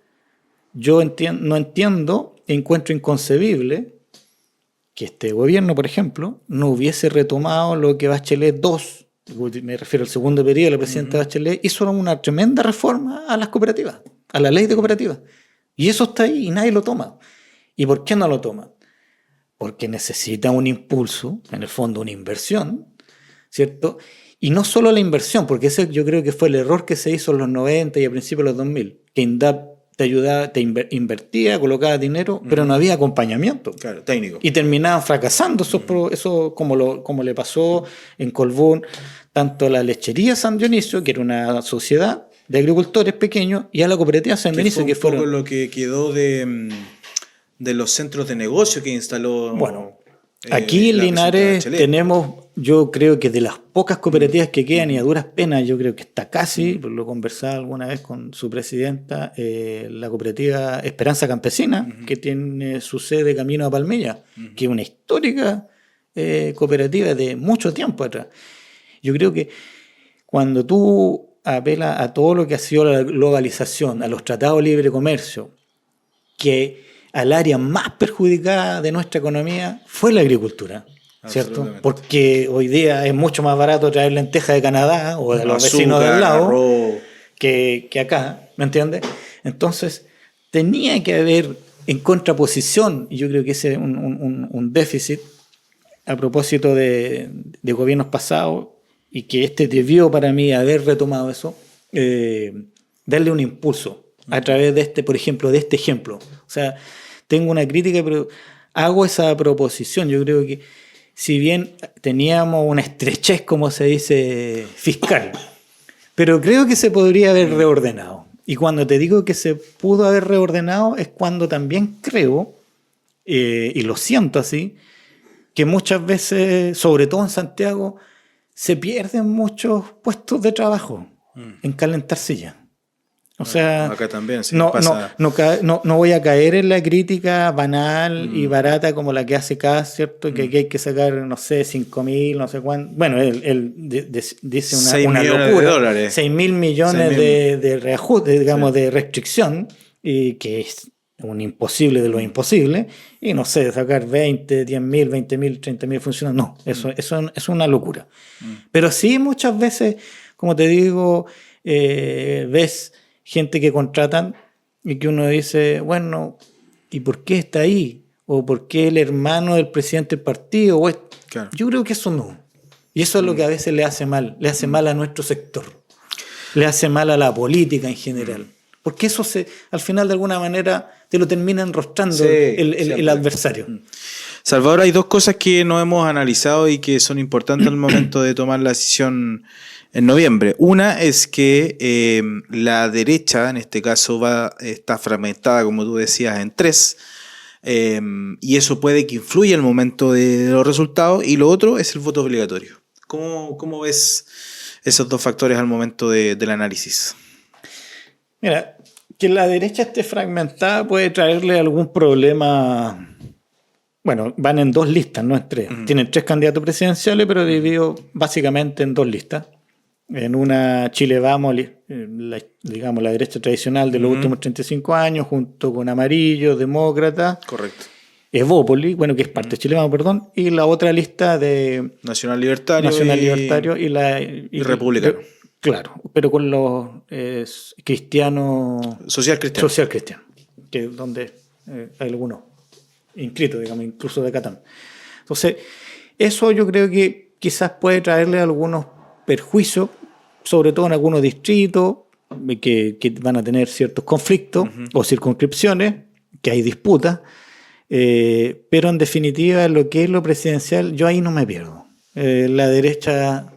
S2: yo no entiendo, encuentro inconcebible que este gobierno, por ejemplo, no hubiese retomado lo que Bachelet II, me refiero al segundo periodo de la presidenta Bachelet, hizo una tremenda reforma a las cooperativas, a la ley de cooperativas. Y eso está ahí y nadie lo toma. ¿Y por qué no lo toma? Porque necesita un impulso, en el fondo una inversión, ¿cierto? Y no solo la inversión, porque ese yo creo que fue el error que se hizo en los 90 y a principios de los 2000, que INDAP te ayudaba, invertía, colocaba dinero, pero no había acompañamiento.
S1: Claro, técnico.
S2: Y terminaban fracasando eso como le pasó en Colbún, tanto a la lechería San Dionisio, que era una sociedad de agricultores pequeños, y a la cooperativa San Dionisio,
S1: que fue un poco lo que quedó de los centros de negocio que instaló.
S2: Bueno, aquí en Linares tenemos, yo creo que de las pocas cooperativas que quedan, y a duras penas yo creo que está casi, lo conversaba alguna vez con su presidenta, la cooperativa Esperanza Campesina, que tiene su sede camino a Palmilla, que es una histórica cooperativa de mucho tiempo atrás. Yo creo que cuando tú apelas a todo lo que ha sido la globalización, a los tratados de libre comercio, que al área más perjudicada de nuestra economía fue la agricultura, ¿cierto? Porque hoy día es mucho más barato traer lentejas de Canadá o de los vecinos del lado que acá, ¿me entiendes? Entonces, tenía que haber en contraposición, y yo creo que ese es un déficit a propósito de gobiernos pasados, y que debió para mí haber retomado eso, darle un impulso a través de por ejemplo, de este ejemplo. O sea, tengo una crítica, pero hago esa proposición. Yo creo que si bien teníamos una estrechez, como se dice, fiscal, pero creo que se podría haber reordenado. Y cuando te digo que se pudo haber reordenado, es cuando también creo, y lo siento así, que muchas veces, sobre todo en Santiago, se pierden muchos puestos de trabajo en calentar sillas. O sea,
S1: acá también, sí,
S2: no voy a caer en la crítica banal y barata como la que hace Kass, ¿cierto? Que aquí hay que sacar, no sé, 5.000, no sé cuánto. Bueno, él dice una locura. $6.000 millones de reajuste, digamos, de restricción, y que es un imposible de lo imposible, y no sé, sacar 20, 10.000, 20.000, 30.000 funcionarios, no, eso es una locura. Pero sí muchas veces, como te digo, ves gente que contratan y que uno dice, bueno, ¿y por qué está ahí? ¿O por qué el hermano del presidente del partido?
S1: Claro.
S2: Yo creo que eso no. Y eso es lo que a veces le hace mal a nuestro sector, le hace mal a la política en general. Porque eso al final de alguna manera te lo termina enrostrando el adversario.
S1: Salvador, hay dos cosas que no hemos analizado y que son importantes al momento de tomar la decisión en noviembre. Una es que la derecha, en este caso, está fragmentada, como tú decías, en tres. Y eso puede que influya en el momento de los resultados. Y lo otro es el voto obligatorio. ¿Cómo ves esos dos factores al momento del análisis?
S2: Mira, que la derecha esté fragmentada puede traerle algún problema. Bueno, van en dos listas, no en tres. Tienen 3 candidatos presidenciales, pero divididos básicamente en 2 listas. En una Chile Vamos, digamos la derecha tradicional de los últimos 35 años, junto con Amarillo, Demócrata.
S1: Correcto.
S2: Evópoli, bueno, que es parte de Chile Vamos, perdón. Y la otra lista de
S1: Nacional Libertario y Republicano.
S2: Claro, pero con los cristianos...
S1: Social
S2: cristiano, que es donde hay algunos inscritos, digamos, incluso de Catán. Entonces, eso yo creo que quizás puede traerle algunos perjuicios, sobre todo en algunos distritos que van a tener ciertos conflictos o circunscripciones, que hay disputas, pero en definitiva lo que es lo presidencial, yo ahí no me pierdo. La derecha...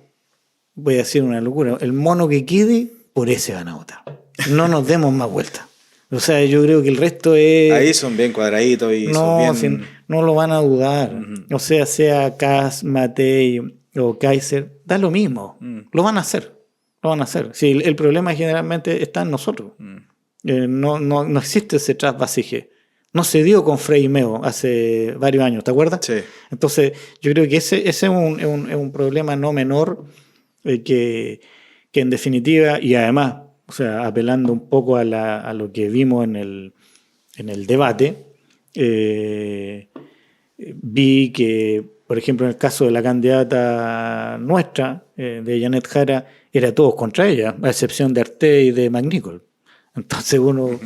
S2: Voy a decir una locura, el mono que quede, por ese van a votar. No nos demos más vueltas. O sea, yo creo que el resto es...
S1: Ahí son bien cuadraditos y son bien...
S2: no lo van a dudar. O sea Kass, Matei o Kaiser, da lo mismo. Lo van a hacer. Sí, el problema generalmente está en nosotros. No existe ese trasvasije. No se dio con Frei y Meo hace varios años, ¿te acuerdas?
S1: Sí.
S2: Entonces, yo creo que ese es un problema no menor, que en definitiva, y además, o sea, apelando un poco a lo que vimos en el debate, vi que, por ejemplo, en el caso de la candidata nuestra, de Janet Jara, era todos contra ella, a excepción de Arte y de Magnicol. Entonces uno,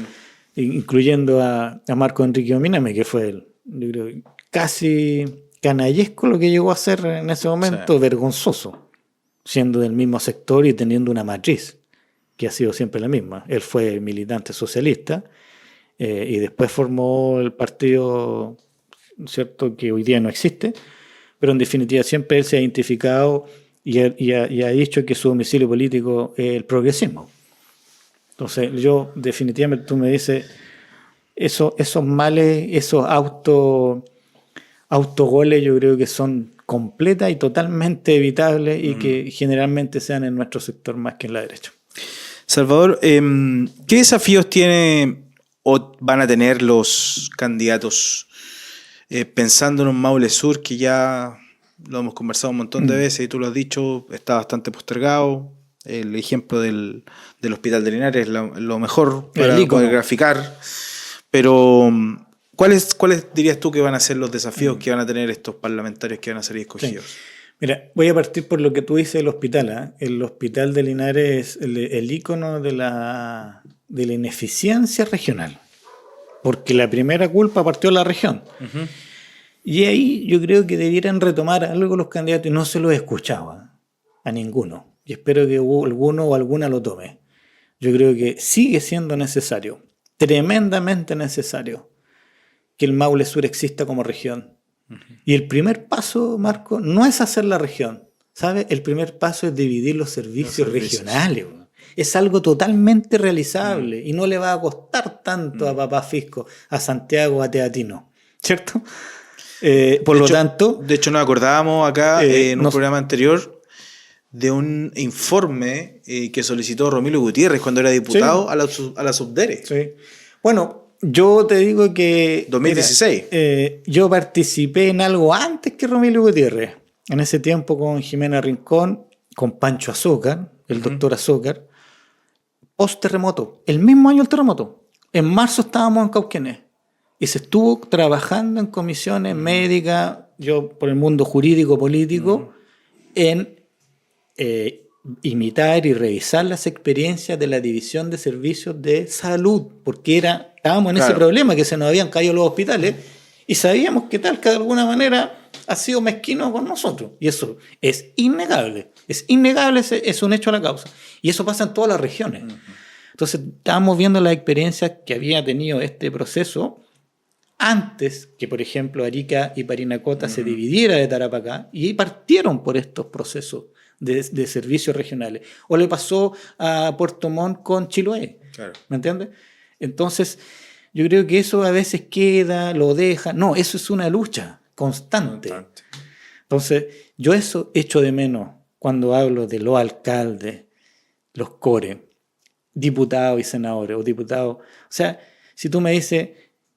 S2: incluyendo a Marco Enrique Ominami, que fue, yo creo, casi canallesco lo que llegó a hacer en ese momento, vergonzoso, siendo del mismo sector y teniendo una matriz que ha sido siempre la misma. Él fue militante socialista y después formó el partido, ¿cierto?, que hoy día no existe, pero en definitiva siempre él se ha identificado y ha dicho que su domicilio político es el progresismo. Entonces yo definitivamente, tú me dices, esos males, esos autogoles, yo creo que son completas y totalmente evitables y que generalmente sean en nuestro sector más que en la derecha.
S1: Salvador, ¿qué desafíos tiene o van a tener los candidatos pensando en un Maule Sur que ya lo hemos conversado un montón de veces y tú lo has dicho, está bastante postergado? El ejemplo del Hospital de Linares es lo mejor para poder graficar, pero ¿cuáles dirías tú que van a ser los desafíos que van a tener estos parlamentarios que van a ser escogidos? Sí.
S2: Mira, voy a partir por lo que tú dices del hospital. El Hospital de Linares es el ícono de la ineficiencia regional, porque la primera culpa partió de la región. Y ahí yo creo que debieran retomar algo los candidatos, y no se los escuchaba a ninguno. Y espero que alguno o alguna lo tome. Yo creo que sigue siendo necesario, tremendamente necesario, que el Maule Sur exista como región. Y el primer paso, Marco, no es hacer la región, ¿sabes? El primer paso es dividir los servicios regionales. Es algo totalmente realizable y no le va a costar tanto a Papá Fisco, a Santiago, a Teatino, ¿cierto? Por lo tanto...
S1: De hecho, nos acordábamos acá en un programa anterior de un informe que solicitó Romilo Gutiérrez cuando era diputado, sí, a la Subdere.
S2: Sí. Bueno, yo te digo que...
S1: 2016.
S2: Yo participé en algo antes que Romilo Gutiérrez. En ese tiempo con Jimena Rincón, con Pancho Azócar, el doctor Azócar, post terremoto. El mismo año el terremoto. En marzo estábamos en Cauquenes. y se estuvo trabajando en comisiones médicas, yo por el mundo jurídico político, en imitar y revisar las experiencias de la División de Servicios de Salud, porque estábamos en ese problema que se nos habían caído los hospitales y sabíamos que Talca de alguna manera ha sido mezquino con nosotros. Y eso es innegable, es un hecho a la causa. Y eso pasa en todas las regiones. Entonces estábamos viendo las experiencias que había tenido este proceso antes que, por ejemplo, Arica y Parinacota se dividiera de Tarapacá, y partieron por estos procesos de servicios regionales. O le pasó a Puerto Montt con Chiloé. Claro. ¿Me entiendes? Entonces, yo creo que eso a veces queda, lo deja. No, eso es una lucha constante. Entonces, yo eso echo de menos cuando hablo de los alcaldes, los cores, diputados y senadores, o diputados. O sea, si tú me dices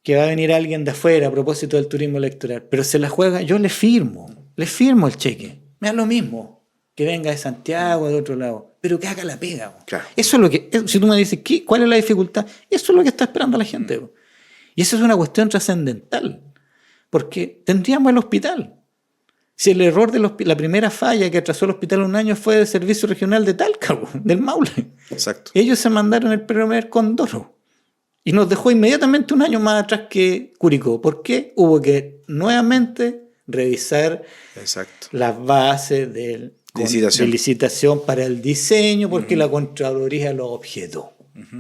S2: que va a venir alguien de afuera a propósito del turismo electoral, pero se la juega, yo le firmo el cheque. Me da lo mismo que venga de Santiago o de otro lado, pero que haga la pega. Claro. Eso es lo que, si tú me dices, ¿cuál es la dificultad? Eso es lo que está esperando la gente. Y eso es una cuestión trascendental, porque tendríamos el hospital. Si el error de la primera falla que atrasó el hospital un año fue del Servicio Regional de Talca, del Maule.
S1: Exacto.
S2: Ellos se mandaron el primer Condoro y nos dejó inmediatamente un año más atrás que Curicó. ¿Por qué? Hubo que nuevamente revisar las bases de licitación para el diseño, porque la Contraloría lo objetó.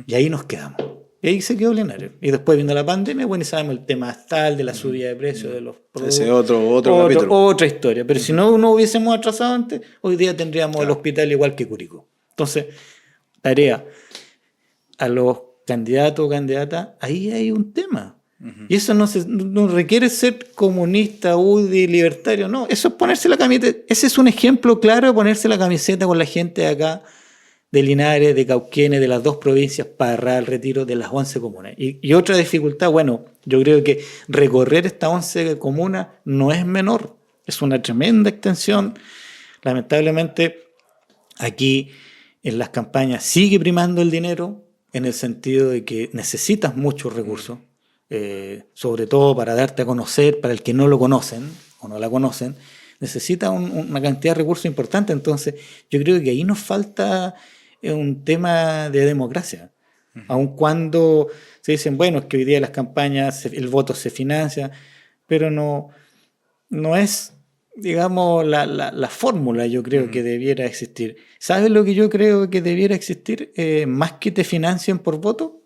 S2: Y ahí nos quedamos. Y ahí se quedó Linares. Y después vino la pandemia, bueno, y sabemos el tema tal de la subida de precios de los productos.
S1: Ese otro capítulo.
S2: Otra historia. Pero si no hubiésemos atrasado antes, hoy día tendríamos el hospital igual que Curicó. Entonces, tarea a los candidatos o candidatas, ahí hay un tema. Y eso no requiere ser comunista, UDI, libertario, no. Eso es ponerse la camiseta. Ese es un ejemplo claro de ponerse la camiseta con la gente de acá, de Linares, de Cauquenes, de las dos provincias, Parral, el Retiro, de las 11 comunas. Y otra dificultad, bueno, yo creo que recorrer estas 11 comunas no es menor. Es una tremenda extensión. Lamentablemente, aquí en las campañas sigue primando el dinero, en el sentido de que necesitas muchos recursos. Sobre todo para darte a conocer, para el que no lo conocen o no la conocen, necesita una cantidad de recursos importante. Entonces yo creo que ahí nos falta un tema de democracia. Aun cuando se dicen, bueno, es que hoy día las campañas, el voto se financia, pero no es, digamos, la fórmula, yo creo que debiera existir. ¿Sabes lo que yo creo que debiera existir? Más que te financien por voto,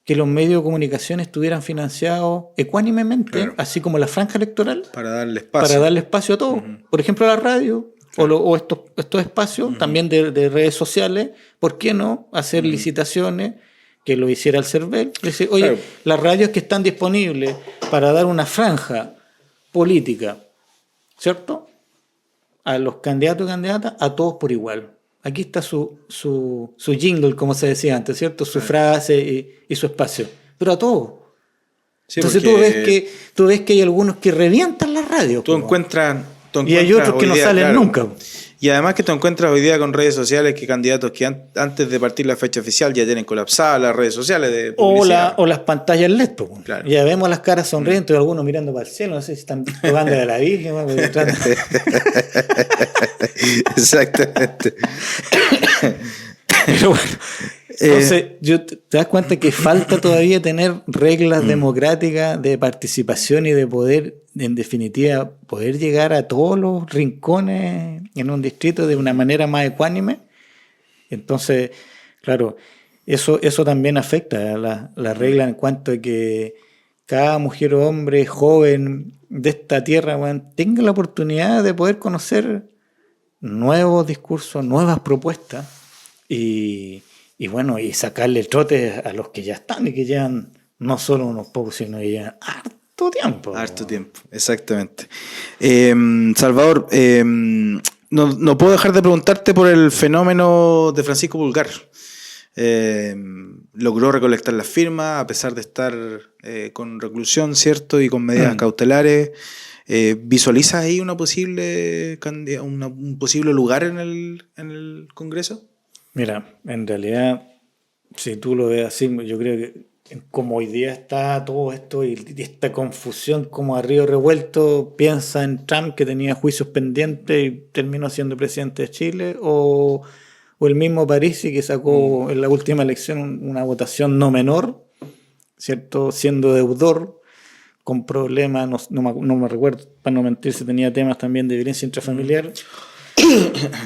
S2: que los medios de comunicación estuvieran financiados ecuánimemente, así como la franja electoral,
S1: para darle espacio
S2: a todos. Por ejemplo, la radio, o estos espacios también de redes sociales. ¿Por qué no hacer licitaciones que lo hiciera el CERVEL? Decir, oye, las radios que están disponibles para dar una franja política, ¿cierto?, a los candidatos y candidatas, a todos por igual. Aquí está su jingle, como se decía antes, ¿cierto? Su frase y su espacio. Pero a todos. Sí, entonces tú ves que hay algunos que revientan las radios. Y hay otros que no salen nunca.
S1: Y además que tú encuentras hoy día con redes sociales que candidatos que antes de partir la fecha oficial ya tienen colapsadas las redes sociales de publicidad.
S2: O las pantallas LED. Claro. Ya vemos las caras sonrientes, algunos mirando para el cielo, no sé si están tocando de la Virgen.
S1: Exactamente.
S2: Pero bueno, entonces te das cuenta que falta todavía tener reglas democráticas de participación y de poder, en definitiva, poder llegar a todos los rincones en un distrito de una manera más ecuánime. Entonces, claro, eso también afecta a la regla en cuanto a que cada mujer o hombre joven de esta tierra, bueno, tenga la oportunidad de poder conocer nuevos discursos, nuevas propuestas y bueno, y sacarle el trote a los que ya están y que llevan no solo unos pocos, sino que llevan harto tiempo.
S1: Harto tiempo, exactamente. Salvador, no puedo dejar de preguntarte por el fenómeno de Francisco Pulgar. Logró recolectar las firmas a pesar de estar con reclusión, ¿cierto? Y con medidas cautelares. ¿Visualizas ahí un posible lugar en el Congreso?
S2: Mira, en realidad, si tú lo ves así, yo creo que como hoy día está todo esto y esta confusión como a río revuelto, piensa en Trump que tenía juicios pendientes y terminó siendo presidente de Chile, o el mismo Parisi que sacó en la última elección una votación no menor, ¿cierto? Siendo deudor, con problemas, no me recuerdo, para no mentir, si tenía temas también de violencia intrafamiliar,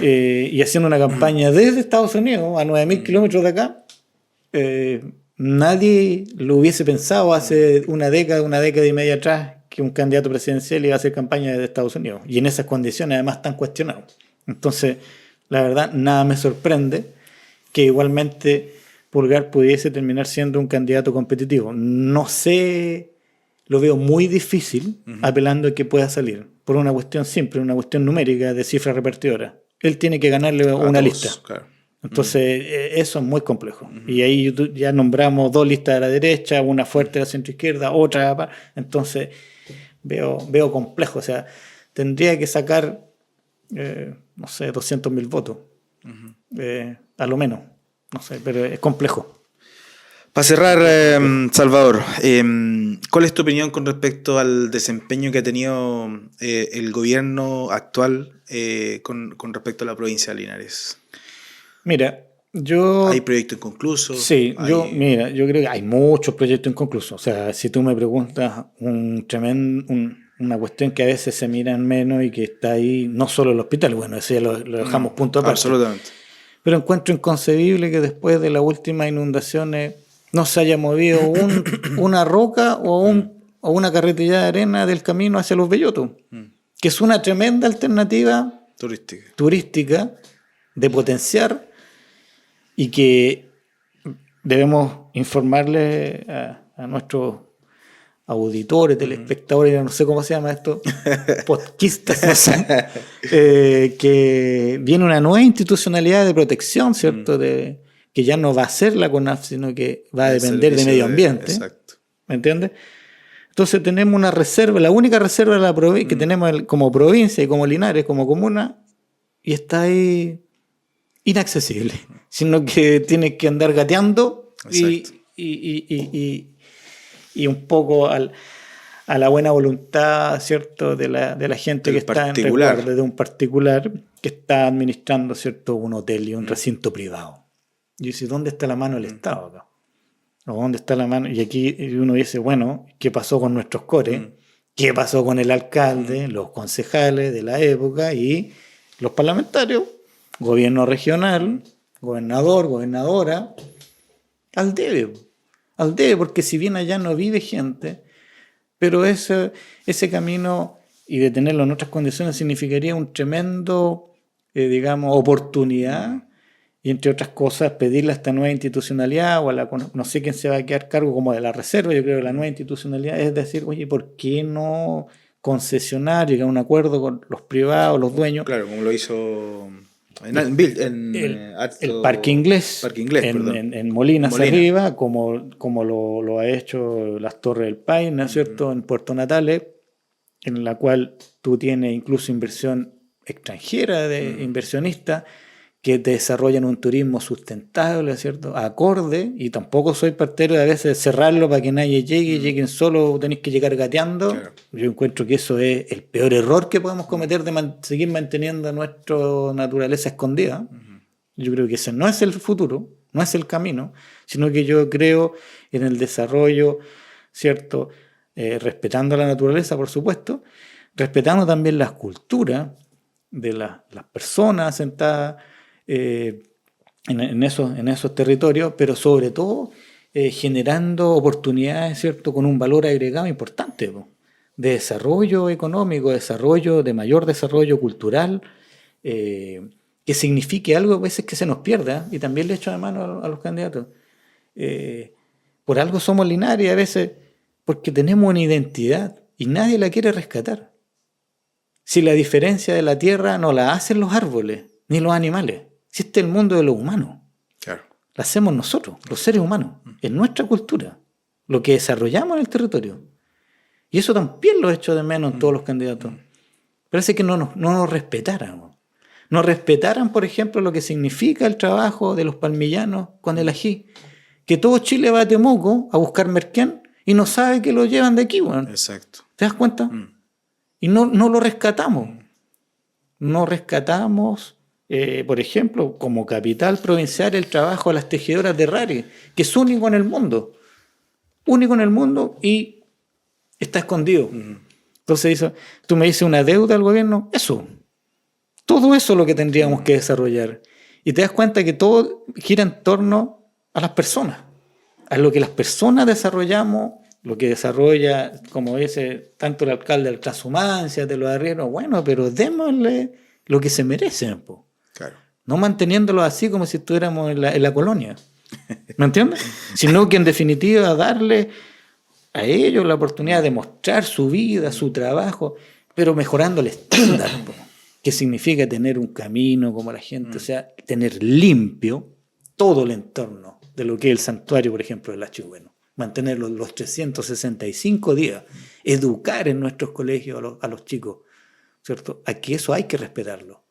S2: y haciendo una campaña desde Estados Unidos, a 9.000 kilómetros de acá. Nadie lo hubiese pensado hace una década y media atrás, que un candidato presidencial iba a hacer campaña desde Estados Unidos. Y en esas condiciones además tan cuestionados. Entonces, la verdad, nada me sorprende que igualmente Pulgar pudiese terminar siendo un candidato competitivo. No sé, lo veo muy difícil, apelando a que pueda salir. Por una cuestión simple, una cuestión numérica de cifra repartidora. Él tiene que ganarle una lista. Claro. Entonces, eso es muy complejo. Y ahí ya nombramos 2 listas de la derecha, una fuerte de la centroizquierda, otra. Entonces, veo complejo. O sea, tendría que sacar, no sé, 200.000 votos. A lo menos. No sé, pero es complejo.
S1: Para cerrar, Salvador, ¿cuál es tu opinión con respecto al desempeño que ha tenido el gobierno actual con respecto a la provincia de Linares?
S2: Mira,
S1: ¿Hay proyectos inconclusos?
S2: Sí, yo creo que hay muchos proyectos inconclusos. O sea, si tú me preguntas una cuestión que a veces se mira en menos y que está ahí, no solo el hospital, bueno, eso ya lo dejamos punto aparte.
S1: Absolutamente.
S2: Pero encuentro inconcebible que después de las últimas inundaciones no se haya movido una roca o una carretilla de arena del camino hacia Los Bellotos, que es una tremenda alternativa turística de potenciar, y que debemos informarle a nuestros auditores, telespectadores, no sé cómo se llama esto, podquistas, no sé, que viene una nueva institucionalidad de protección, ¿cierto? Que ya no va a ser la CONAF, sino que va a depender de medio ambiente. Exacto. ¿Me entiendes? Entonces tenemos una reserva, la única reserva de que tenemos como provincia y como Linares, como comuna, y está ahí inaccesible, sino que tienes que andar gateando y un poco a la buena voluntad, ¿cierto?, de la gente que está en resguardo, de un particular que está administrando, ¿cierto?, un hotel y un recinto privado. Y dice, ¿dónde está la mano del Estado acá? ¿O dónde está la mano? Y aquí uno dice, bueno, ¿qué pasó con nuestros cores? ¿Qué pasó con el alcalde, los concejales de la época y los parlamentarios? Gobierno regional, gobernador, gobernadora, al debe, porque si bien allá no vive gente, pero ese camino y de tenerlo en otras condiciones significaría un tremendo, oportunidad, y entre otras cosas pedirle a esta nueva institucionalidad o no sé quién se va a quedar cargo como de la reserva. Yo creo que la nueva institucionalidad es decir, oye, ¿por qué no concesionar, llegar a un acuerdo con los privados, los dueños?
S1: Claro, como lo hizo
S2: el Parque Inglés, en Molinas arriba, como lo ha hecho las Torres del Paine, ¿cierto?, en Puerto Natales, en la cual tú tienes incluso inversión extranjera de inversionistas que te desarrollan un turismo sustentable, ¿cierto?, acorde, y tampoco soy partidario de a veces cerrarlo para que nadie llegue, lleguen solo, tenéis que llegar gateando. Claro. Yo encuentro que eso es el peor error que podemos cometer, de seguir manteniendo nuestra naturaleza escondida. Yo creo que ese no es el futuro, no es el camino, sino que yo creo en el desarrollo, ¿cierto?, respetando la naturaleza, por supuesto, respetando también las culturas de las personas asentadas en esos territorios, pero sobre todo generando oportunidades, ¿cierto?, con un valor agregado importante, de desarrollo económico, de mayor desarrollo cultural, que signifique algo a veces que se nos pierda, y también le echo de mano a los candidatos. Por algo somos Linares a veces, porque tenemos una identidad y nadie la quiere rescatar. Si la diferencia de la tierra no la hacen los árboles ni los animales, si este es el mundo de los humanos, claro, la hacemos nosotros, los seres humanos, en nuestra cultura, lo que desarrollamos en el territorio. Y eso también lo echo de menos en todos los candidatos. Parece que no nos respetaran. No respetaran, por ejemplo, lo que significa el trabajo de los palmillanos con el ají, que todo Chile va a Temuco a buscar merquén y no sabe que lo llevan de aquí, weón.
S1: Exacto.
S2: ¿Te das cuenta? Y no lo rescatamos. No rescatamos, por ejemplo, como capital provincial, el trabajo de las tejedoras de Rari, que es único en el mundo. Único en el mundo y está escondido. Entonces, tú me dices una deuda al gobierno, eso. Todo eso es lo que tendríamos que desarrollar. Y te das cuenta que todo gira en torno a las personas. A lo que las personas desarrollamos, lo que desarrolla, como dice tanto el alcalde del Trashumancia, de los arrieros, bueno, pero démosle lo que se merecen, po.
S1: Claro.
S2: No manteniéndolo así como si estuviéramos en la colonia. ¿Me entiendes? Sino que en definitiva darle a ellos la oportunidad de mostrar su vida, su trabajo, pero mejorando el estándar, po, que significa tener un camino como la gente, o sea, tener limpio todo el entorno de lo que es el santuario, por ejemplo, del Achigüeno. Mantenerlo los 365 días, educar en nuestros colegios a los chicos, ¿cierto? Aquí eso hay que respetarlo,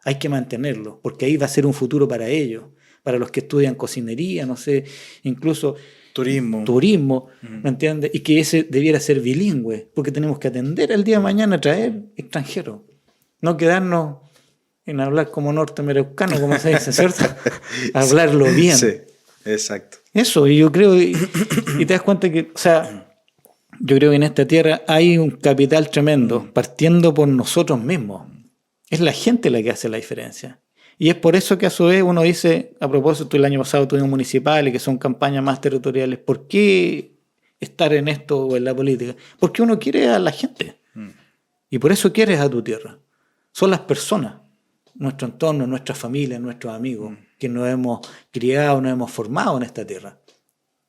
S2: hay que mantenerlo, porque ahí va a ser un futuro para ellos, para los que estudian cocinería, no sé, incluso turismo, ¿me entiendes? Y que ese debiera ser bilingüe, porque tenemos que atender el día de mañana a traer extranjeros, no quedarnos en hablar como norteamericano, como se dice, ¿cierto? Hablarlo bien.
S1: Sí, exacto.
S2: Eso, y yo creo, y te das cuenta que, o sea, yo creo que en esta tierra hay un capital tremendo, partiendo por nosotros mismos. Es la gente la que hace la diferencia. Y es por eso que a su vez uno dice, a propósito, el año pasado tuvimos municipales, que son campañas más territoriales, ¿por qué estar en esto o en la política? Porque uno quiere a la gente. Y por eso quieres a tu tierra. Son las personas, nuestro entorno, nuestra familia, nuestros amigos, que nos hemos criado, nos hemos formado en esta tierra.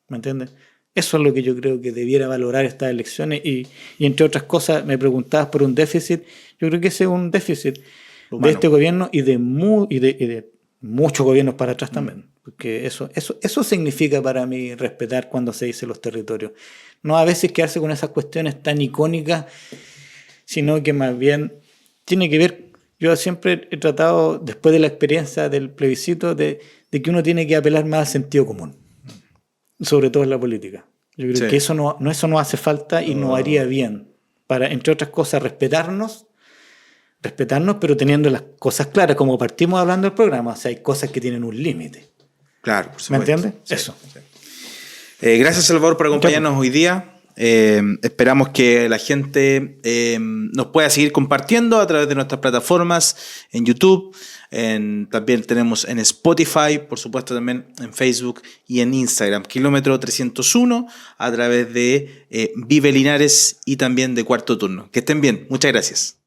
S2: ¿Me entiendes? Eso es lo que yo creo que debiera valorar estas elecciones y entre otras cosas, me preguntabas por un déficit. Yo creo que ese es un déficit humano de este gobierno y de muchos gobiernos para atrás también. Porque eso significa para mí respetar cuando se dice los territorios. No a veces quedarse con esas cuestiones tan icónicas, sino que más bien tiene que ver. Yo siempre he tratado, después de la experiencia del plebiscito, de que uno tiene que apelar más al sentido común, sobre todo en la política. Yo creo que eso no hace falta y no haría bien para, entre otras cosas, respetarnos, pero teniendo las cosas claras, como partimos hablando del programa. O sea, hay cosas que tienen un límite.
S1: Claro, por supuesto.
S2: ¿Me entiendes?
S1: Sí,
S2: eso.
S1: Sí. Gracias, Salvador, por acompañarnos hoy día. Esperamos que la gente nos pueda seguir compartiendo a través de nuestras plataformas en YouTube, también tenemos en Spotify, por supuesto también en Facebook y en Instagram, Kilómetro 301, a través de Vive Linares y también de Cuarto Turno. Que estén bien, muchas gracias.